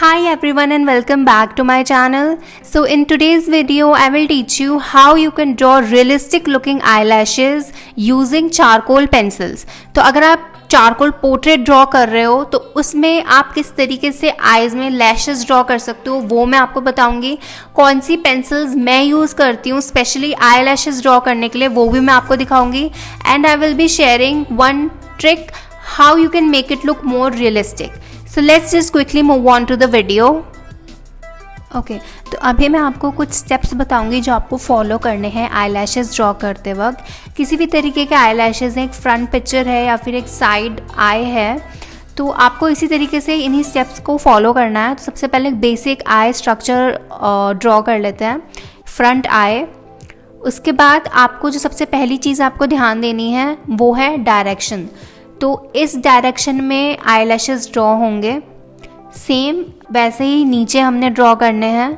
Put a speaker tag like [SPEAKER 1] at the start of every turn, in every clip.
[SPEAKER 1] Hi everyone and welcome back to my channel. So in today's video I will teach you how you can draw realistic looking eyelashes using charcoal pencils. तो अगर आप charcoal portrait draw कर रहे हो तो उसमें आप किस तरीके से आईज में लैशेस ड्रॉ कर सकते हो वो मैं आपको बताऊंगी। कौन सी पेंसिल्स मैं यूज़ करती हूँ स्पेशली आई लैशेस ड्रॉ करने के लिए वो भी मैं आपको दिखाऊंगी। And I will be sharing one trick how you can make it look more realistic. So let's just quickly move on to the video. Okay तो अभी मैं आपको कुछ स्टेप्स बताऊंगी जो आपको फॉलो करने हैं आई लैशेज़ ड्रॉ करते वक्त। किसी भी तरीके के आई लैशेज़ हैं, एक फ्रंट पिक्चर है या फिर एक साइड आई है, तो आपको इसी तरीके से इन्हीं स्टेप्स को फॉलो करना है। तो सबसे पहले एक बेसिक आई स्ट्रक्चर ड्रॉ कर लेते हैं, फ्रंट आई। उसके बाद आपको जो सबसे पहली चीज़ आपको ध्यान देनी है वो है डायरेक्शन। तो इस डायरेक्शन में आई लैशेज़ ड्रॉ होंगे, सेम वैसे ही नीचे हमने ड्रॉ करने हैं।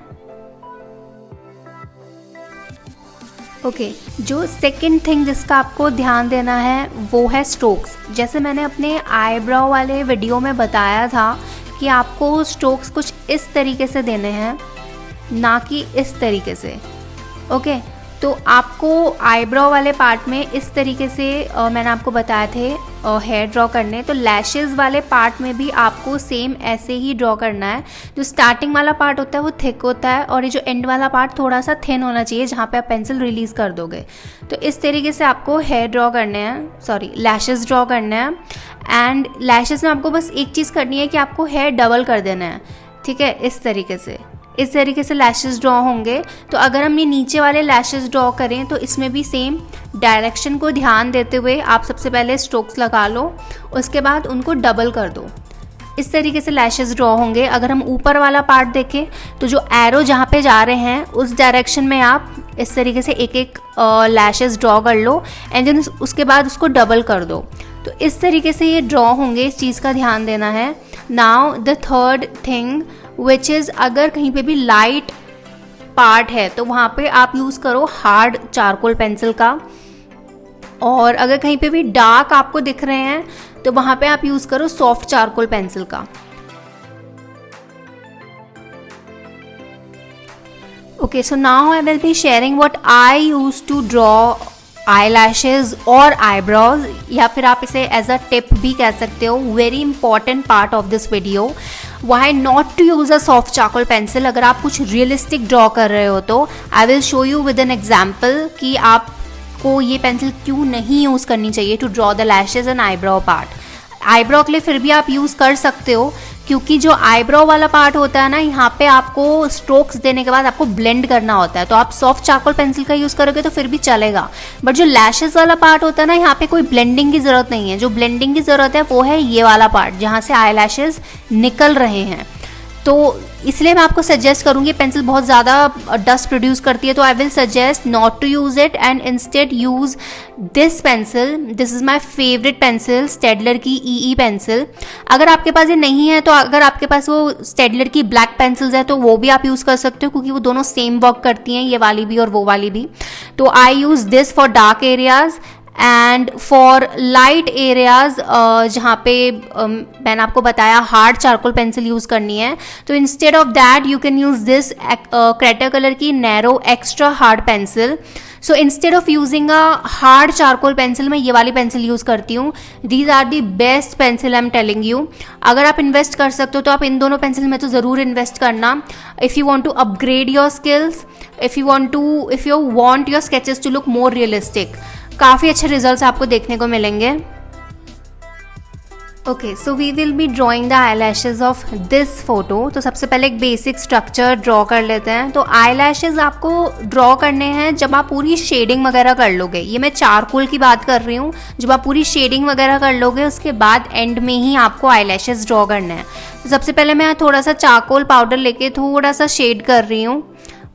[SPEAKER 1] ओके जो सेकंड थिंग जिसका आपको ध्यान देना है वो है स्ट्रोक्स। जैसे मैंने अपने आईब्रो वाले वीडियो में बताया था कि आपको स्ट्रोक्स कुछ इस तरीके से देने हैं, ना कि इस तरीके से। ओके तो आपको आईब्रो वाले पार्ट में इस तरीके से मैंने आपको बताए थे हेयर ड्रॉ करने, तो लैशेज़ वाले पार्ट में भी आपको सेम ऐसे ही ड्रॉ करना है। जो स्टार्टिंग वाला पार्ट होता है वो थिक होता है और ये जो एंड वाला पार्ट थोड़ा सा थिन होना चाहिए जहाँ पे आप पेंसिल रिलीज़ कर दोगे। तो इस तरीके से आपको हेयर ड्रॉ करने हैं, सॉरी लैशेज़ ड्रॉ करने हैं। एंड लैशेज़ में आपको बस एक चीज़ करनी है कि आपको हेयर डबल कर देना है, ठीक है। इस तरीके से लैशेज़ ड्रॉ होंगे। तो अगर हम ये नीचे वाले लैशेज़ ड्रॉ करें तो इसमें भी सेम डायरेक्शन को ध्यान देते हुए आप सबसे पहले स्ट्रोक्स लगा लो, उसके बाद उनको डबल कर दो। इस तरीके से लैशेज़ ड्रॉ होंगे। अगर हम ऊपर वाला पार्ट देखें तो जो एरो जहाँ पे जा रहे हैं उस डायरेक्शन में आप इस तरीके से एक एक लैशेज़ ड्रॉ कर लो एंड देन उसके बाद उसको डबल कर दो। तो इस तरीके से ये ड्रॉ होंगे, इस चीज़ का ध्यान देना है। Now the third thing which is, अगर कहीं पे भी लाइट पार्ट है तो वहाँ पे आप यूज़ करो हार्ड चारकोल पेंसिल का, और अगर कहीं पे भी डार्क आपको दिख रहे हैं तो वहाँ पे आप यूज़ करो सॉफ्ट चारकोल पेंसिल का। Okay so now I will be sharing what I use to draw eyelashes और आईब्रोज, या फिर आप इसे एज अ टिप भी कह सकते हो। Very important part of this video, why not to use a soft charcoal pencil. अगर आप कुछ रियलिस्टिक ड्रॉ कर रहे हो तो I will show you with an example कि आपको ये पेंसिल क्यों नहीं यूज़ करनी चाहिए to draw the lashes and eyebrow part. Eyebrow के लिए फिर भी आप यूज़ कर सकते हो, क्योंकि जो आईब्रो वाला पार्ट होता है ना, यहाँ पे आपको स्ट्रोक्स देने के बाद आपको ब्लेंड करना होता है। तो आप सॉफ्ट चारकोल पेंसिल का यूज़ करोगे तो फिर भी चलेगा, बट जो लैशेज़ वाला पार्ट होता है ना, यहाँ पे कोई ब्लेंडिंग की ज़रूरत नहीं है। जो ब्लेंडिंग की ज़रूरत है वो है ये वाला पार्ट जहाँ से आई लैशेज़ निकल रहे हैं। तो इसलिए मैं आपको सजेस्ट करूँगी, पेंसिल बहुत ज़्यादा डस्ट प्रोड्यूस करती है, तो I will suggest not to use it and instead use this pencil. This is my favourite pencil, Staedtler की ई पेंसिल। अगर आपके पास ये नहीं है तो अगर आपके पास वो स्टेडलर की ब्लैक पेंसिल्स है तो वो भी आप यूज़ कर सकते हो, क्योंकि वो दोनों सेम वर्क करती हैं, ये वाली भी और वो वाली भी। तो I use this for dark areas and for light areas जहाँ पे मैंने आपको बताया हार्ड चारकोल पेंसिल यूज़ करनी है, तो instead of that you can use this Cretacolor की Nero extra hard pencil. So instead of using a hard charcoal pencil मैं ये वाली पेंसिल यूज़ करती हूँ। These are the best pencil I am telling you. अगर आप invest कर सकते हो तो आप इन दोनों पेंसिल में तो ज़रूर इन्वेस्ट करना। If you want to upgrade your skills, if you want your sketches to look more realistic, काफ़ी अच्छे रिजल्ट्स आपको देखने को मिलेंगे। Okay so we will be drawing the eyelashes of this photo. तो सबसे पहले एक बेसिक स्ट्रक्चर ड्रॉ कर लेते हैं। तो आई लैशेज़ आपको ड्रॉ करने हैं जब आप पूरी शेडिंग वगैरह कर लोगे। ये मैं चारकोल की बात कर रही हूँ। जब आप पूरी शेडिंग वगैरह कर लोगे उसके बाद एंड में ही आपको आई लैशेज़ ड्रॉ करना है। तो सबसे पहले मैं थोड़ा सा चारकोल पाउडर लेके थोड़ा सा शेड कर रही हूँ।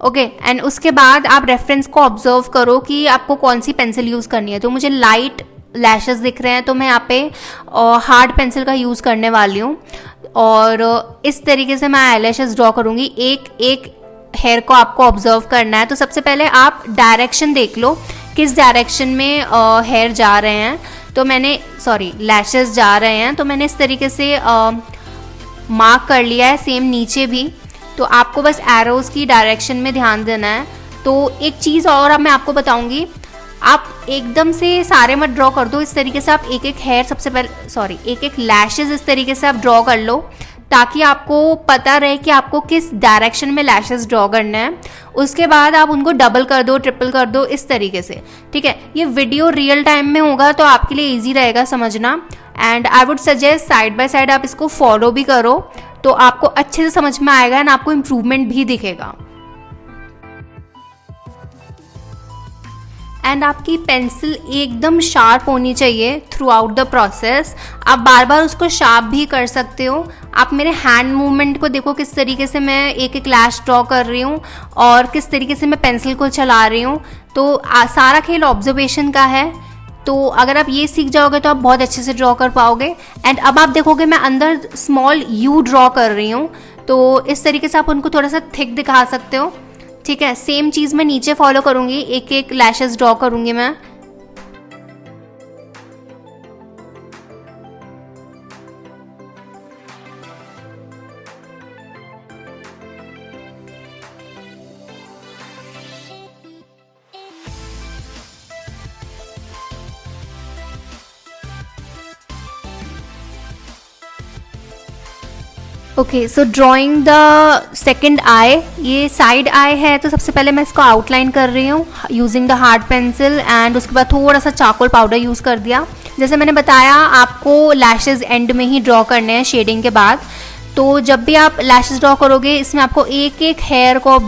[SPEAKER 1] ओके एंड उसके बाद आप रेफरेंस को ऑब्जर्व करो कि आपको कौन सी पेंसिल यूज़ करनी है। तो मुझे लाइट लैशेस दिख रहे हैं तो मैं यहाँ पे हार्ड पेंसिल का यूज़ करने वाली हूँ, और इस तरीके से मैं आई लैशेस ड्रॉ करूँगी। एक एक हेयर को आपको ऑब्जर्व करना है। तो सबसे पहले आप डायरेक्शन देख लो, किस डायरेक्शन में हेयर जा रहे हैं। तो मैंने लैशेस जा रहे हैं, तो मैंने इस तरीके से मार्क कर लिया है, सेम नीचे भी। तो आपको बस एरोज की डायरेक्शन में ध्यान देना है। तो एक चीज़ और अब मैं आपको बताऊंगी, आप एकदम से सारे मत ड्रॉ कर दो। इस तरीके से आप एक एक हेयर सबसे पहले एक एक लैशेज इस तरीके से आप ड्रॉ कर लो, ताकि आपको पता रहे कि आपको किस डायरेक्शन में लैशेज ड्रॉ करना है। उसके बाद आप उनको डबल कर दो, ट्रिपल कर दो, इस तरीके से, ठीक है। ये वीडियो रियल टाइम में होगा तो आपके लिए ईजी रहेगा समझना। And I would suggest side by side आप इसको फॉलो भी करो, तो आपको अच्छे से समझ में आएगा एंड आपको इम्प्रूवमेंट भी दिखेगा। एंड आपकी पेंसिल एकदम शार्प होनी चाहिए थ्रू आउट द प्रोसेस। आप बार बार उसको शार्प भी कर सकते हो। आप मेरे हैंड मूवमेंट को देखो, किस तरीके से मैं एक एक लैश ड्रॉ कर रही हूँ और किस तरीके से मैं पेंसिल को चला रही हूँ। तो सारा खेल ऑब्जर्वेशन का है। तो अगर आप ये सीख जाओगे तो आप बहुत अच्छे से ड्रॉ कर पाओगे। एंड अब आप देखोगे मैं अंदर स्मॉल यू ड्रॉ कर रही हूँ, तो इस तरीके से आप उनको थोड़ा सा थिक दिखा सकते हो, ठीक है। सेम चीज़ मैं नीचे फॉलो करूँगी, एक एक लैशेस ड्रॉ करूँगी मैं। Okay, so drawing the second I, ये साइड आई है। तो सबसे पहले मैं इसको आउटलाइन कर रही हूँ using the hard pencil, and उसके बाद थोड़ा सा चारकोल पाउडर यूज़ कर दिया। जैसे मैंने बताया आपको लैशेज एंड में ही ड्रॉ करने हैं शेडिंग के बाद। तो जब भी आप लैशेज ड्रॉ करोगे इसमें आपको एक एक हेयर को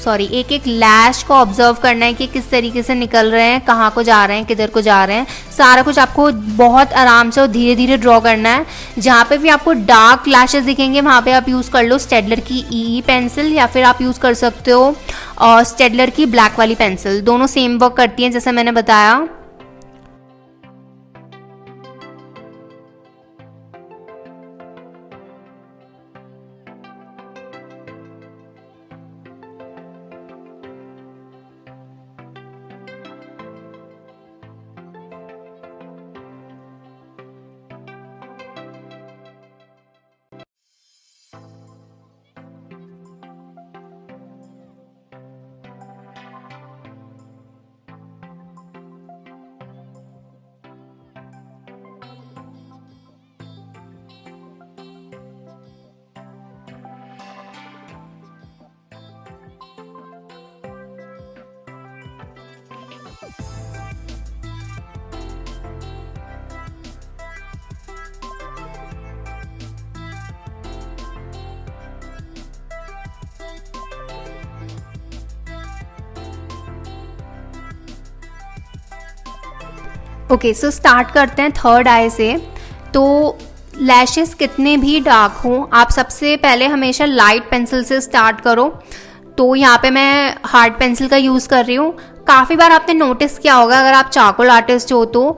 [SPEAKER 1] एक एक लैश को ऑब्जर्व करना है कि किस तरीके से निकल रहे हैं, कहाँ को जा रहे हैं, किधर को जा रहे हैं। सारा कुछ आपको बहुत आराम से और धीरे धीरे ड्रॉ करना है। जहाँ पे भी आपको डार्क लैशेज दिखेंगे वहाँ पे आप यूज़ कर लो स्टेडलर की ई पेंसिल, या फिर आप यूज़ कर सकते हो स्टेडलर की ब्लैक वाली पेंसिल। दोनों सेम वर्क करती हैं जैसे मैंने बताया। ओके, सो स्टार्ट करते हैं थर्ड आई से। तो लैशेस कितने भी डार्क हों, आप सबसे पहले हमेशा लाइट पेंसिल से स्टार्ट करो। तो यहाँ पे मैं हार्ड पेंसिल का यूज़ कर रही हूँ। काफ़ी बार आपने नोटिस किया होगा, अगर आप चारकोल आर्टिस्ट हो तो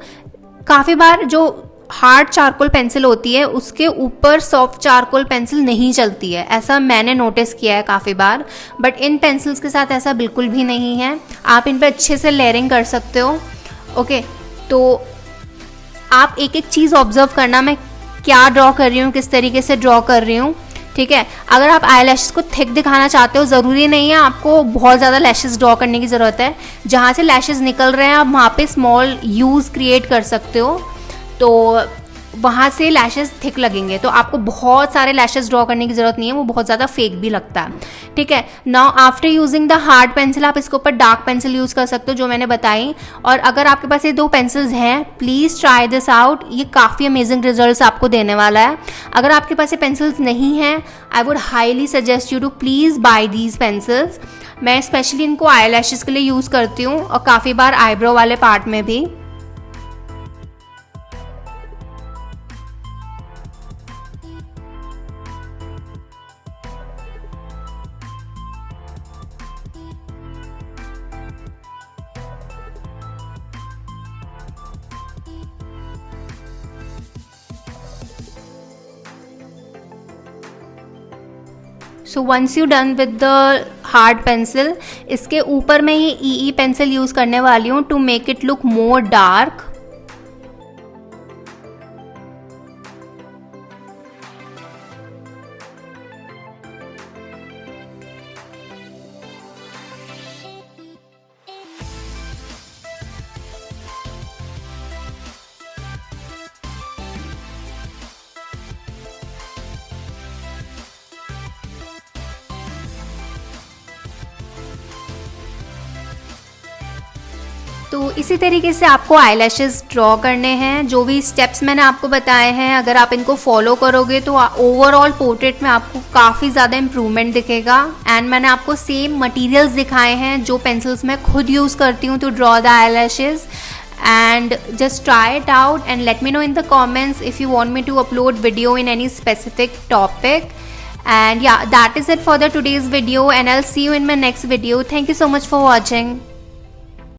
[SPEAKER 1] काफ़ी बार जो हार्ड चारकोल पेंसिल होती है उसके ऊपर सॉफ्ट चारकोल पेंसिल नहीं चलती है। ऐसा मैंने नोटिस किया है काफ़ी बार, बट इन पेंसिल्स के साथ ऐसा बिल्कुल भी नहीं है। आप इन पर अच्छे से लेयरिंग कर सकते हो। ओके, तो आप एक एक चीज़ ऑब्जर्व करना, मैं क्या ड्रॉ कर रही हूँ, किस तरीके से ड्रॉ कर रही हूँ, ठीक है। अगर आप आई लैशेस को थिक दिखाना चाहते हो, ज़रूरी नहीं है आपको बहुत ज़्यादा लैशेस ड्रॉ करने की ज़रूरत है। जहाँ से लैशेस निकल रहे हैं आप वहाँ पे स्मॉल यूज़ क्रिएट कर सकते हो, तो वहाँ से लैशेस थिक लगेंगे। तो आपको बहुत सारे लैशेस ड्रॉ करने की ज़रूरत नहीं है, वो बहुत ज़्यादा फेक भी लगता है, ठीक है। Now after using the hard pencil आप इसके ऊपर डार्क पेंसिल यूज़ कर सकते हो जो मैंने बताई। और अगर आपके पास ये दो पेंसिल्स हैं, प्लीज़ ट्राई दिस आउट, ये काफ़ी अमेजिंग रिजल्ट्स आपको देने वाला है। अगर आपके पास ये पेंसिल्स नहीं हैं, I would highly suggest you to please buy these pencils. मैं स्पेशली इनको आई लैशेस के लिए यूज़ करती हूँ और काफ़ी बार आईब्रो वाले पार्ट में भी। So once you done with the hard pencil, इसके ऊपर मैं ये ई पेंसिल यूज़ करने वाली हूँ to make it look more dark. तो इसी तरीके से आपको आई लैशेज़ ड्रॉ करने हैं। जो भी स्टेप्स मैंने आपको बताए हैं, अगर आप इनको फॉलो करोगे तो ओवरऑल पोर्ट्रेट में आपको काफ़ी ज़्यादा इम्प्रूवमेंट दिखेगा। एंड मैंने आपको सेम मटेरियल्स दिखाए हैं जो पेंसिल्स मैं खुद यूज़ करती हूँ to draw the eyelashes. And just try it out and let me know in the comments if you want me to upload video in any specific topic. And yeah, that is it for the today's video, and I'll see you in my next video. Thank you so much for watching.